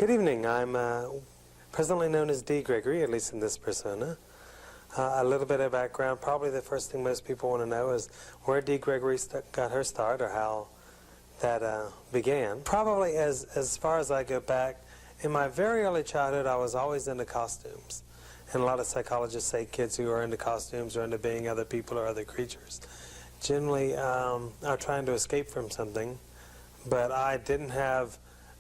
Good evening. I'm presently known as Dee Gregory, at least in this persona. A little bit of background. Probably the first thing most people want to know is where Dee Gregory got her start, or how that began. Probably as far as I go back, in my very early childhood, I was always into costumes. And a lot of psychologists say kids who are into costumes are into being other people or other creatures. Generally, are trying to escape from something. But I didn't have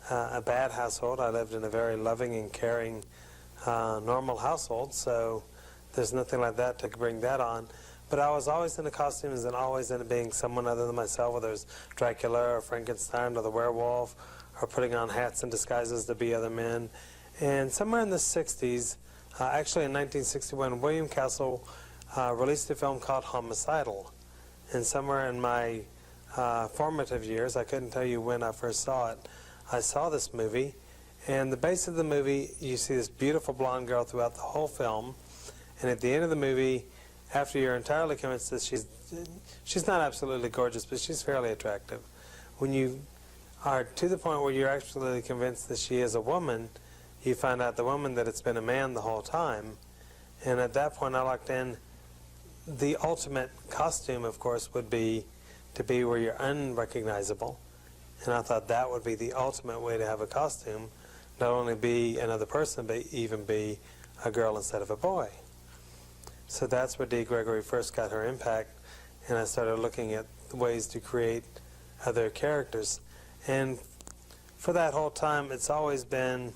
a bad household. I lived in a very loving and caring, normal household, so there's nothing like that to bring that on. But I was always into costumes and always into being someone other than myself, whether it was Dracula or Frankenstein or the werewolf, or putting on hats and disguises to be other men. And somewhere in the 60s, actually in 1961, William Castle released a film called Homicidal. And somewhere in my formative years, I couldn't tell you when I first saw it, I saw this movie, and the base of the movie, you see this beautiful blonde girl throughout the whole film, and at the end of the movie, after you're entirely convinced that she's not absolutely gorgeous, but she's fairly attractive. When you are to the point where you're absolutely convinced that she is a woman, you find out the woman that it's been a man the whole time, and at that point I locked in. The ultimate costume, of course, would be to be where you're unrecognizable. And I thought that would be the ultimate way to have a costume, not only be another person, but even be a girl instead of a boy. So that's where Dee Gregory first got her impact, and I started looking at ways to create other characters. And for that whole time, it's always been,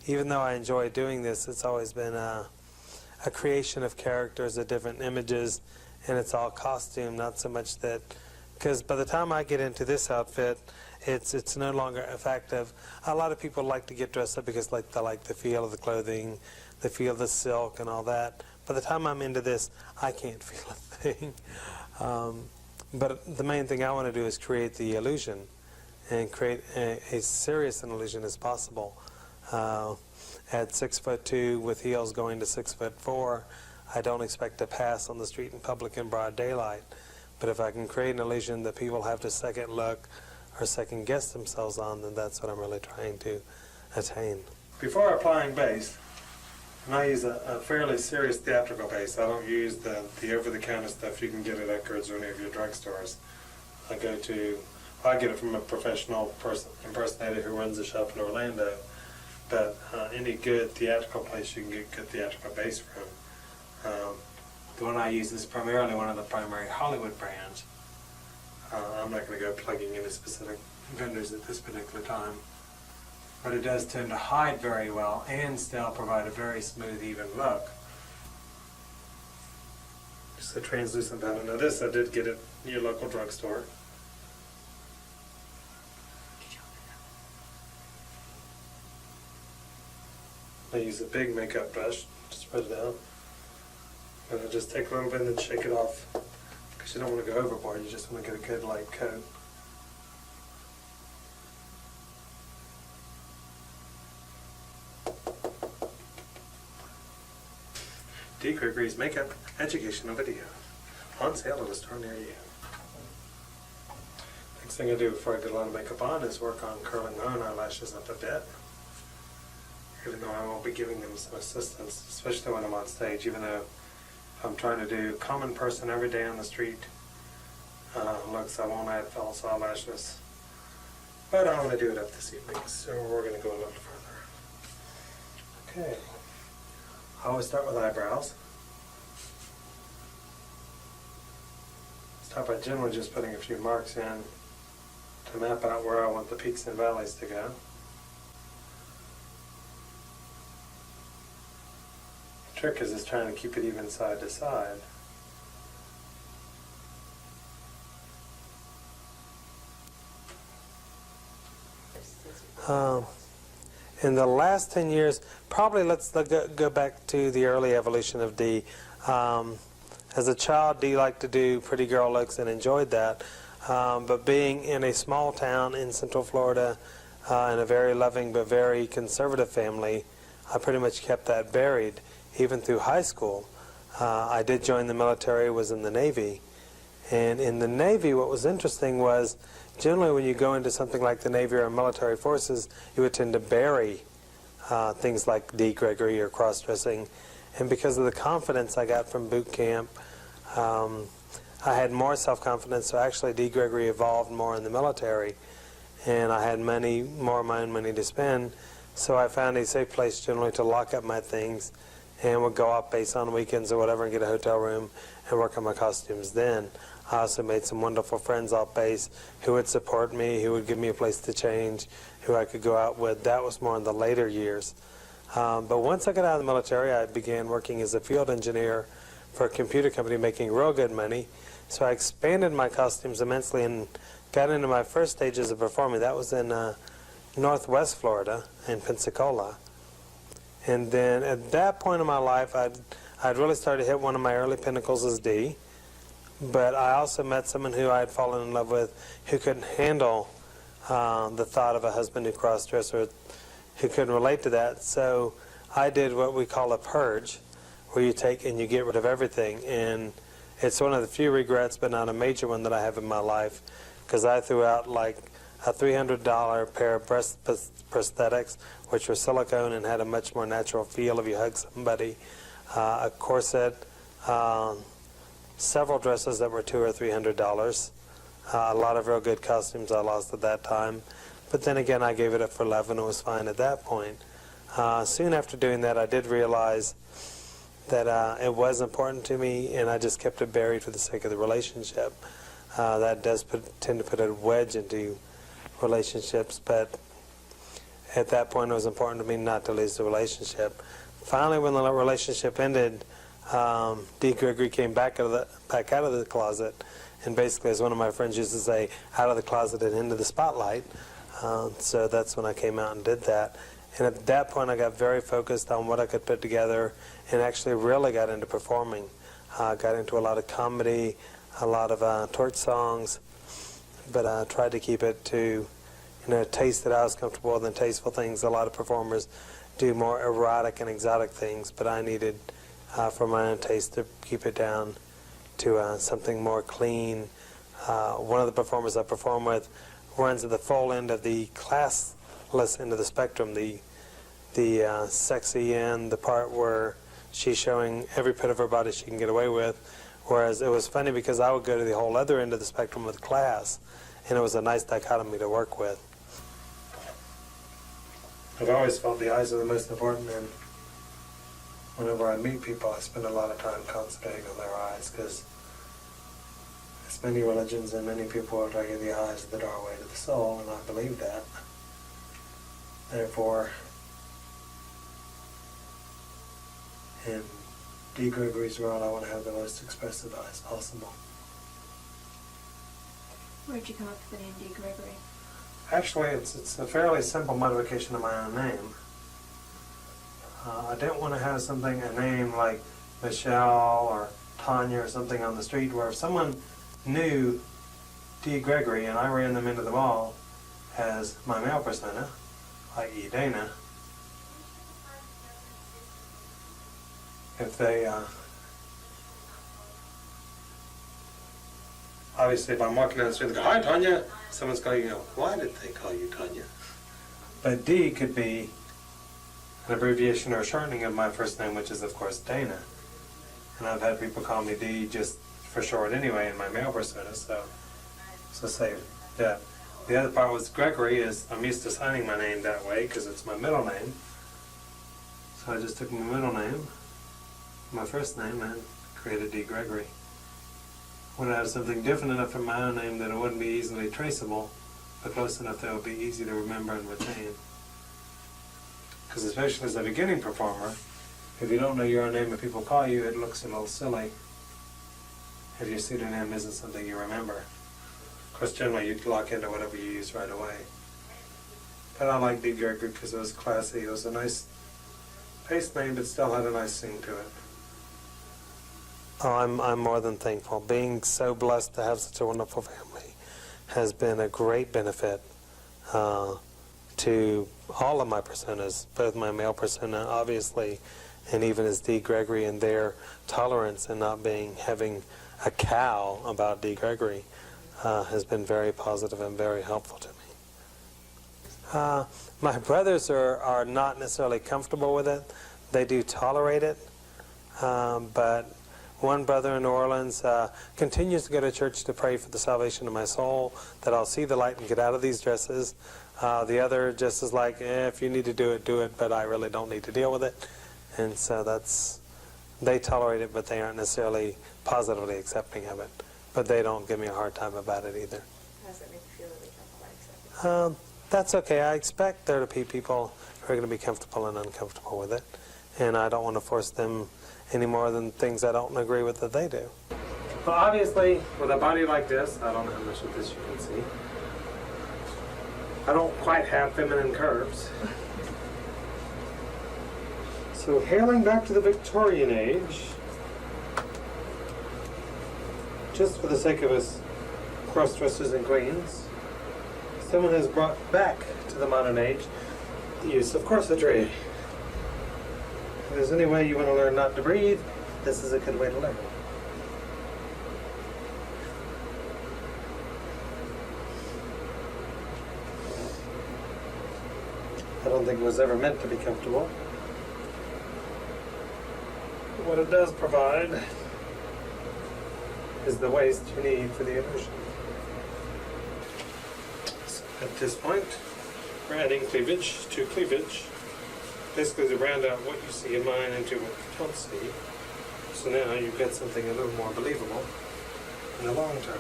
even though I enjoy doing this, it's always been a creation of characters, of different images, and it's all costume, not so much that, because by the time I get into this outfit, it's no longer effective. A lot of people like to get dressed up because they like the feel of the clothing, the feel of the silk and all that. By the time I'm into this, I can't feel a thing. But the main thing I want to do is create the illusion and create a serious an illusion as possible. At 6'2", with heels going to 6'4", I don't expect to pass on the street in public in broad daylight. But if I can create an illusion that people have to second look or second guess themselves on, then that's what I'm really trying to attain. Before applying base, and I use a fairly serious theatrical base. I don't use the over-the-counter stuff you can get at Eckerd's or any of your drugstores. I get it from a professional impersonator who runs a shop in Orlando. But any good theatrical place you can get good theatrical base from. The one I use is primarily one of the primary Hollywood brands. I'm not going to go plugging into specific vendors at this particular time. But it does tend to hide very well and still provide a very smooth, even look. Just a translucent pattern. Now this I did get at your local drugstore. I use a big makeup brush to spread it out. And I just take a little bit and then shake it off. Because you don't want to go overboard, you just want to get a good light coat. Dee Gregory's Makeup Educational Video. On sale at a store near you. Next thing I do before I get a lot of makeup on is work on curling my own eyelashes up a bit. Even though I won't be giving them some assistance, especially when I'm on stage, even though I'm trying to do common person every day on the street looks, I won't add false eyelashes. But I'm going to do it up this evening, so we're going to go a little further. Okay. I always start with eyebrows. Start by generally just putting a few marks in to map out where I want the peaks and valleys to go. The trick is just trying to keep it even side to side. In the last 10 years, probably let's go back to the early evolution of Dee. As a child, Dee liked to do pretty girl looks and enjoyed that. But being in a small town in Central Florida, in a very loving but very conservative family, I pretty much kept that buried. Even through high school, I did join the military, was in the Navy. And in the Navy, what was interesting was, generally when you go into something like the Navy or military forces, you would tend to bury things like Dee Gregory or cross-dressing. And because of the confidence I got from boot camp, I had more self-confidence, so actually Dee Gregory evolved more in the military, and I had more of my own money to spend, so I found a safe place generally to lock up my things and would go off base on weekends or whatever and get a hotel room and work on my costumes then. I also made some wonderful friends off base who would support me, who would give me a place to change, who I could go out with. That was more in the later years. But once I got out of the military, I began working as a field engineer for a computer company making real good money. So I expanded my costumes immensely and got into my first stages of performing. That was in Northwest Florida, in Pensacola. And then at that point in my life, I'd really started to hit one of my early pinnacles as Dee. But I also met someone who I had fallen in love with who couldn't handle the thought of a husband who cross-dressed, or who couldn't relate to that. So I did what we call a purge, where you take and you get rid of everything. And it's one of the few regrets, but not a major one, that I have in my life, because I threw out like a $300 pair of breast prosthetics, which were silicone and had a much more natural feel if you hug somebody, a corset, several dresses that were $200 or $300, a lot of real good costumes I lost at that time. But then again, I gave it up for love, and it was fine at that point. Soon after doing that, I did realize that it was important to me, and I just kept it buried for the sake of the relationship. That does tend to put a wedge into relationships, but at that point it was important to me not to lose the relationship. Finally, when the relationship ended, Dee Gregory came back out of the closet, and basically, as one of my friends used to say, out of the closet and into the spotlight. So that's when I came out and did that. And at that point, I got very focused on what I could put together, and actually really got into performing. Got into a lot of comedy, a lot of torch songs, but I tried to keep it to, a taste that I was comfortable with and tasteful things. A lot of performers do more erotic and exotic things, but I needed, for my own taste, to keep it down to something more clean. One of the performers I perform with runs at the full end of the classless end of the spectrum, the sexy end, the part where she's showing every bit of her body she can get away with. Whereas it was funny because I would go to the whole other end of the spectrum with class, and it was a nice dichotomy to work with. I've always felt the eyes are the most important, and whenever I meet people, I spend a lot of time concentrating on their eyes, because as many religions and many people are arguing the eyes are the doorway to the soul, and I believe that. Therefore, in Dee Gregory's world, I want to have the most expressive eyes possible. Where did you come up with the name Dee Gregory? Actually, it's a fairly simple modification of my own name. I didn't want to have a name like Michelle or Tanya or something on the street, where if someone knew Dee Gregory and I ran them into the mall as my male persona, i.e. Dana, if they, obviously if I'm walking down the street, they go, "Hi, Tanya," someone's going, "Why did they call you Tanya?" But Dee could be an abbreviation or a shortening of my first name, which is, of course, Dana. And I've had people call me Dee just for short anyway in my male persona, so say that. The other part was Gregory, is I'm used to signing my name that way because it's my middle name. So I just took my middle name, my first name, and created Dee Gregory. I wanted to have something different enough from my own name that it wouldn't be easily traceable, but close enough that it would be easy to remember and retain. Because especially as a beginning performer, if you don't know your own name and people call you, it looks a little silly if your pseudonym isn't something you remember. Of course, generally you'd lock into whatever you use right away. But I like Dee Gregory because it was classy. It was a nice paste name, but still had a nice sing to it. Oh, I'm more than thankful. Being so blessed to have such a wonderful family has been a great benefit to all of my personas, both my male persona, obviously, and even as Dee Gregory, and their tolerance and not having a cow about Dee Gregory has been very positive and very helpful to me. My brothers are not necessarily comfortable with it. They do tolerate it, but one brother in New Orleans continues to go to church to pray for the salvation of my soul, that I'll see the light and get out of these dresses. The other just is like, if you need to do it, but I really don't need to deal with it. And so they tolerate it, but they aren't necessarily positively accepting of it. But they don't give me a hard time about it either. How does that make you feel that they don't quite accept it? That's okay. I expect there to be people who are going to be comfortable and uncomfortable with it. And I don't want to force them any more than things I don't agree with that they do. Well, obviously, with a body like this, I don't know how much of this you can see, I don't quite have feminine curves. So hailing back to the Victorian age, just for the sake of us cross-dressers and queens, someone has brought back to the modern age the use of corsetry. If there's any way you want to learn not to breathe, this is a good way to learn. I don't think it was ever meant to be comfortable. What it does provide is the waist you need for the illusion. So at this point, we're adding cleavage to cleavage, basically to round out what you see in mine into what you don't see. So now you've got something a little more believable in the long term.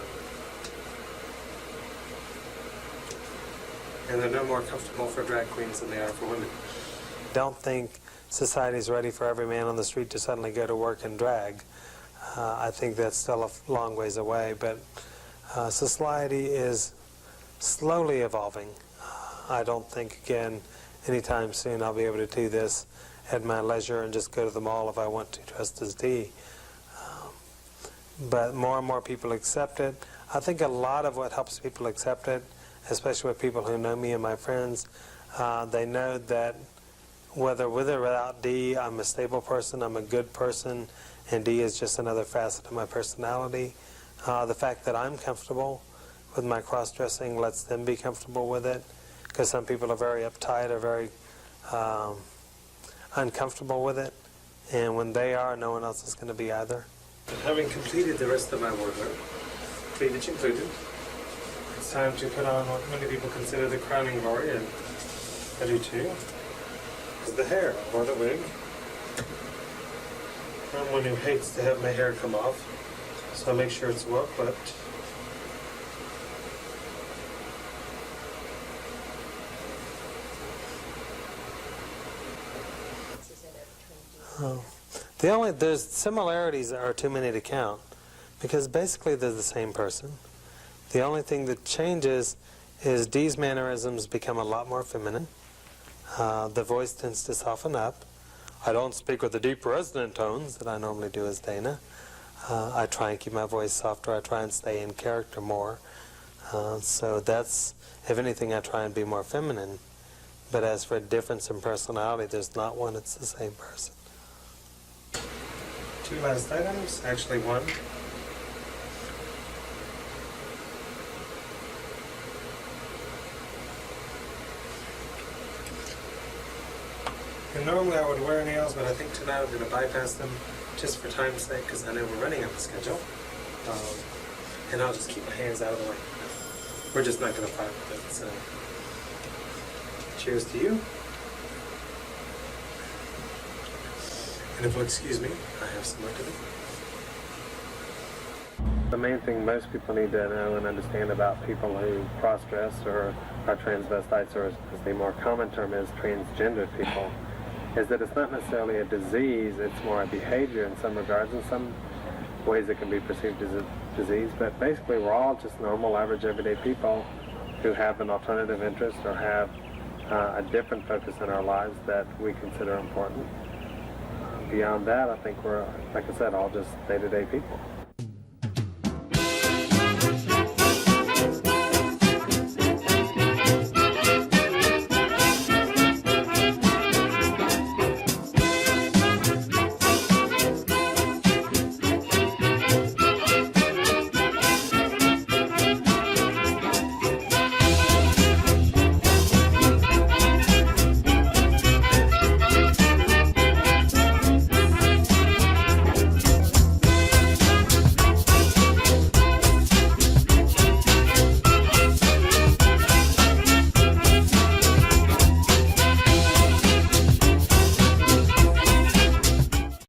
And they're no more comfortable for drag queens than they are for women. Don't think society's ready for every man on the street to suddenly go to work and drag. I think that's still a long ways away, but society is slowly evolving. I don't think, again, anytime soon I'll be able to do this at my leisure and just go to the mall if I want to, dressed as Dee. But more and more people accept it. I think a lot of what helps people accept it, especially with people who know me and my friends, they know that whether with or without Dee, I'm a stable person, I'm a good person, and Dee is just another facet of my personality. The fact that I'm comfortable with my cross-dressing lets them be comfortable with it, because some people are very uptight or very uncomfortable with it, and when they are, no one else is going to be either. Having completed the rest of my wardrobe, cleavage included, it's time to put on what many people consider the crowning glory, and I do too, is the hair or the wig. I'm one who hates to have my hair come off, so I make sure it's well clipped. There's similarities that are too many to count, because basically they're the same person. The only thing that changes is Dee's mannerisms become a lot more feminine. The voice tends to soften up. I don't speak with the deep resonant tones that I normally do as Dana. I try and keep my voice softer. I try and stay in character more. So that's, if anything, I try and be more feminine. But as for a difference in personality, there's not one. It's the same person. Two last items, actually one. And normally I would wear nails, but I think tonight I'm going to bypass them just for time's sake, because I know we're running out of schedule. And I'll just keep my hands out of the way. We're just not going to fight with it. So, cheers to you. And if you'll excuse me, I have some work to do. The main thing most people need to know and understand about people who cross-dress or are transvestites, or as the more common term is, transgendered people, is that it's not necessarily a disease, it's more a behavior in some regards. In some ways it can be perceived as a disease, but basically we're all just normal, average, everyday people who have an alternative interest or have a different focus in our lives that we consider important. Beyond that, I think we're, like I said, all just day-to-day people.